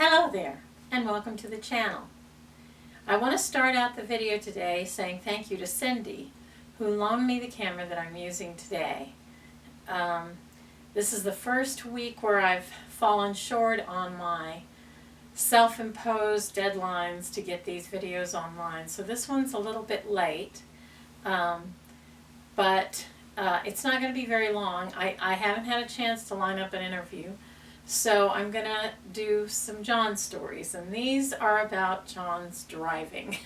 Hello there, and welcome to the channel. I want to start out the video today saying thank you to Cindy, who loaned me the camera that I'm using today. This is the first week where I've fallen short on my self-imposed deadlines to get these videos online, so this one's a little bit late, but it's not going to be very long. I haven't had a chance to line up an interview. So I'm going to do some John stories, and these are about John's driving.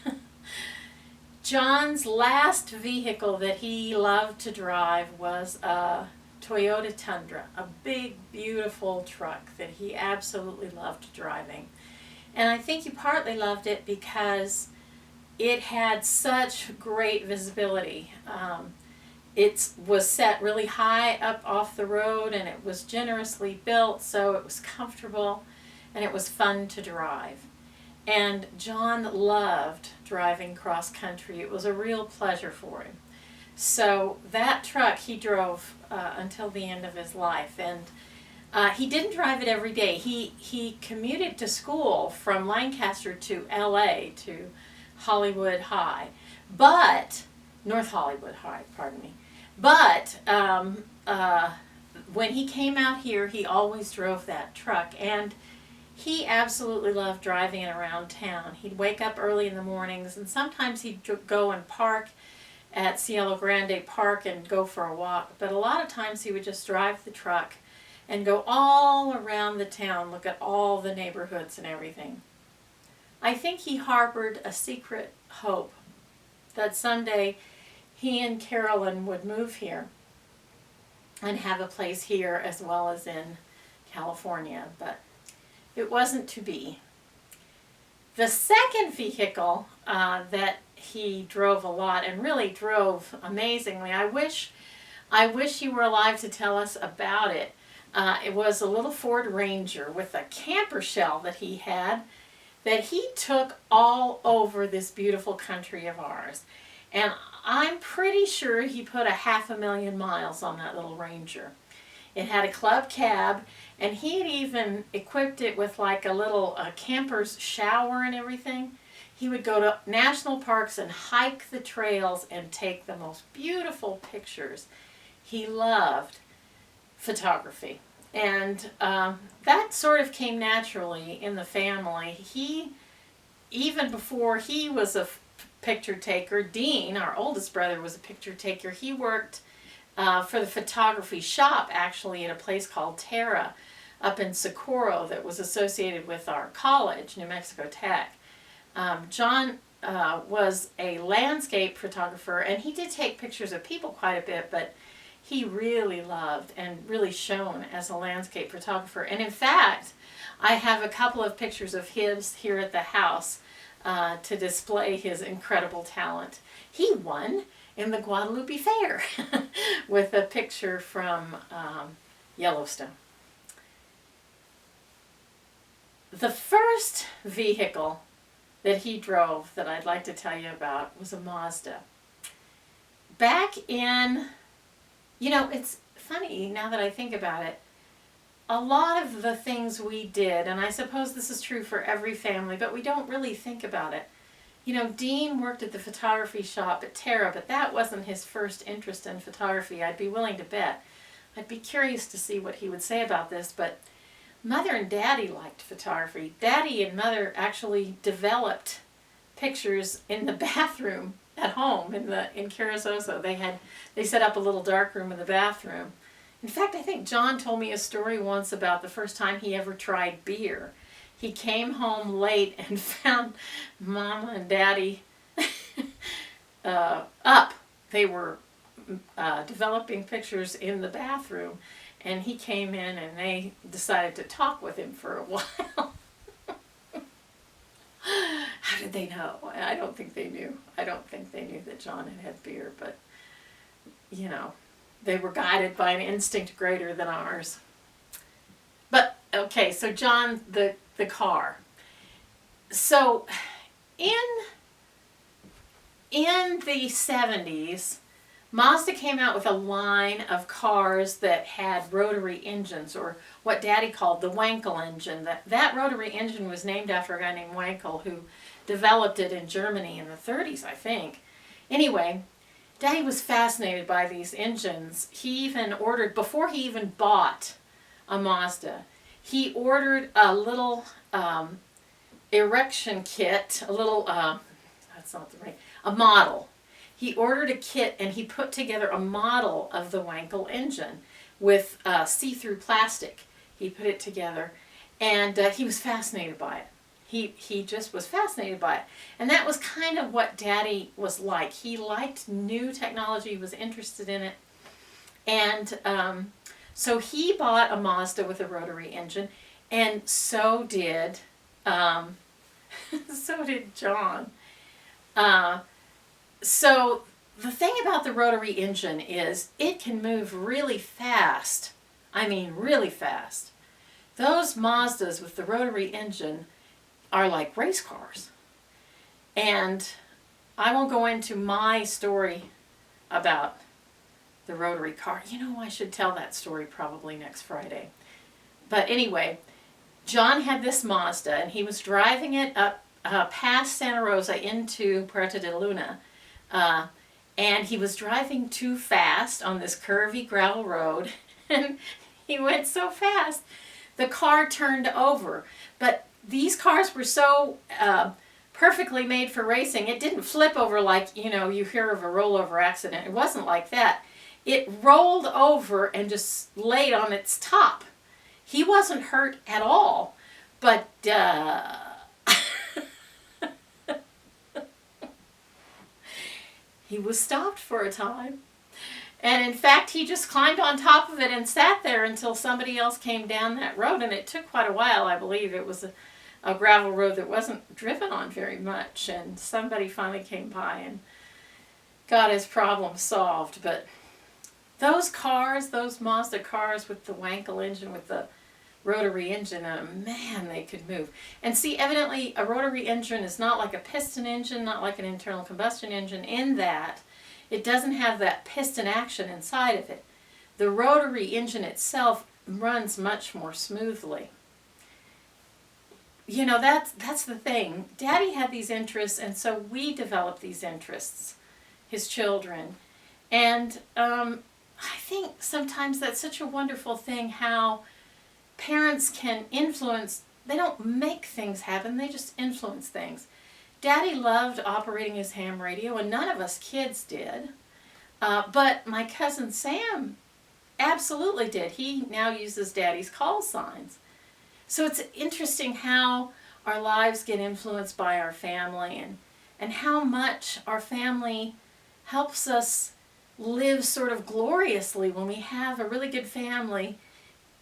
John's last vehicle that he loved to drive was a Toyota Tundra, a big, beautiful truck that he absolutely loved driving. And I think he partly loved it because it had such great visibility. It was set really high up off the road, and it was generously built, so it was comfortable and it was fun to drive. And John loved driving cross country. It was a real pleasure for him. So that truck he drove until the end of his life, and he didn't drive it every day. He commuted to school from Lancaster to LA, to Hollywood High, but North Hollywood High, pardon me. But when he came out here, he always drove that truck, and he absolutely loved driving it around town. He'd wake up early in the mornings, and sometimes he'd go and park at Cielo Grande Park and go for a walk, but a lot of times he would just drive the truck and go all around the town, look at all the neighborhoods and everything. I think he harbored a secret hope that someday he and Carolyn would move here and have a place here as well as in California, but it wasn't to be. The second vehicle that he drove a lot, and really drove amazingly, I wish you were alive to tell us about it. It was a little Ford Ranger with a camper shell that he had that he took all over this beautiful country of ours. And I'm pretty sure he put 500,000 miles on that little Ranger. It had a club cab, and he had even equipped it with like a little camper's shower and everything. He would go to national parks and hike the trails and take the most beautiful pictures. He loved photography, and that sort of came naturally in the family. Even before he was a picture taker, Dean, our oldest brother, was a picture taker. He worked for the photography shop, actually, at a place called Terra up in Socorro that was associated with our college, New Mexico Tech. John was a landscape photographer, and he did take pictures of people quite a bit, but he really loved and really shone as a landscape photographer. And in fact, I have a couple of pictures of his here at the house to display his incredible talent. He won in the Guadalupe Fair with a picture from Yellowstone. The first vehicle that he drove that I'd like to tell you about was a Mazda. Back in, it's funny now that I think about it, a lot of the things we did, and I suppose this is true for every family, but we don't really think about it. Dean worked at the photography shop at Terra, but that wasn't his first interest in photography. I'd be willing to bet. I'd be curious to see what he would say about this, but Mother and Daddy liked photography. Daddy and Mother actually developed pictures in the bathroom at home in Carrizozo. They set up a little dark room in the bathroom. In fact, I think John told me a story once about the first time he ever tried beer. He came home late and found Mama and Daddy up. They were developing pictures in the bathroom, and he came in and they decided to talk with him for a while. How did they know? I don't think they knew. I don't think they knew that John had beer, but they were guided by an instinct greater than ours. But, okay, so John, the car. So, in the 70s, Mazda came out with a line of cars that had rotary engines, or what Daddy called the Wankel engine. That rotary engine was named after a guy named Wankel who developed it in Germany in the 30s, I think. Anyway, Daddy was fascinated by these engines. He even ordered, before he even bought a Mazda, he ordered a little erection kit, a little, that's not the right, a model. He ordered a kit and he put together a model of the Wankel engine with see-through plastic. He put it together, and he was fascinated by it. He just was fascinated by it. And that was kind of what Daddy was like. He liked new technology, was interested in it. And so he bought a Mazda with a rotary engine, and so did so did John. So the thing about the rotary engine is it can move really fast. I mean, really fast. Those Mazdas with the rotary engine are like race cars. And I won't go into my story about the rotary car. You know, I should tell that story probably next Friday. But anyway, John had this Mazda, and he was driving it up past Santa Rosa into Puerto de Luna. And he was driving too fast on this curvy gravel road, and he went so fast the car turned over. But these cars were so perfectly made for racing, it didn't flip over like, you know, you hear of a rollover accident. It wasn't like that. It rolled over and just laid on its top. He wasn't hurt at all, but he was stopped for a time. And in fact, he just climbed on top of it and sat there until somebody else came down that road. And it took quite a while, I believe. It was a gravel road that wasn't driven on very much. And somebody finally came by and got his problem solved. But those cars, those Mazda cars with the Wankel engine, with the rotary engine, man, they could move. And see, evidently a rotary engine is not like a piston engine, not like an internal combustion engine, in that it doesn't have that piston action inside of it. The rotary engine itself runs much more smoothly. You know, that's the thing. Daddy had these interests, and so we developed these interests, his children. And I think sometimes that's such a wonderful thing, how parents can influence. They don't make things happen, they just influence things. Daddy loved operating his ham radio, and none of us kids did. But my cousin Sam absolutely did. He now uses Daddy's call signs. So it's interesting how our lives get influenced by our family, and how much our family helps us live sort of gloriously. When we have a really good family,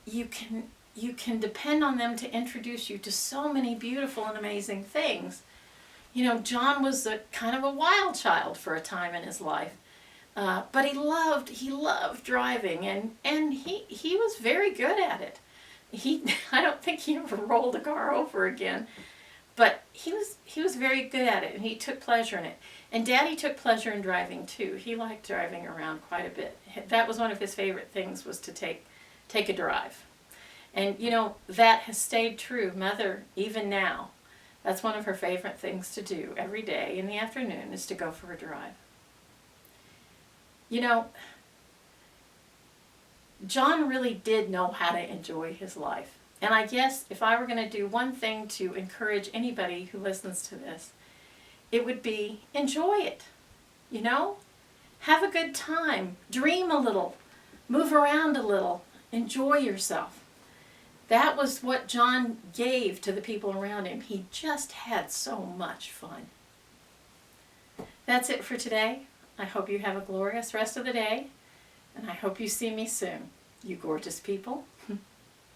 you can depend on them to introduce you to so many beautiful and amazing things. You know, John was kind of a wild child for a time in his life, but he loved driving, and he was very good at it. I don't think he ever rolled a car over again, but he was very good at it, and he took pleasure in it. And Daddy took pleasure in driving too. He liked driving around quite a bit. That was one of his favorite things, was to take a drive. And you know, that has stayed true. Mother, even now, that's one of her favorite things to do every day in the afternoon, is to go for a drive. You know, John really did know how to enjoy his life. And I guess if I were going to do one thing to encourage anybody who listens to this, it would be enjoy it. You know? Have a good time. Dream a little. Move around a little. Enjoy yourself. That was what John gave to the people around him. He just had so much fun. That's it for today. I hope you have a glorious rest of the day, and I hope you see me soon. You gorgeous people.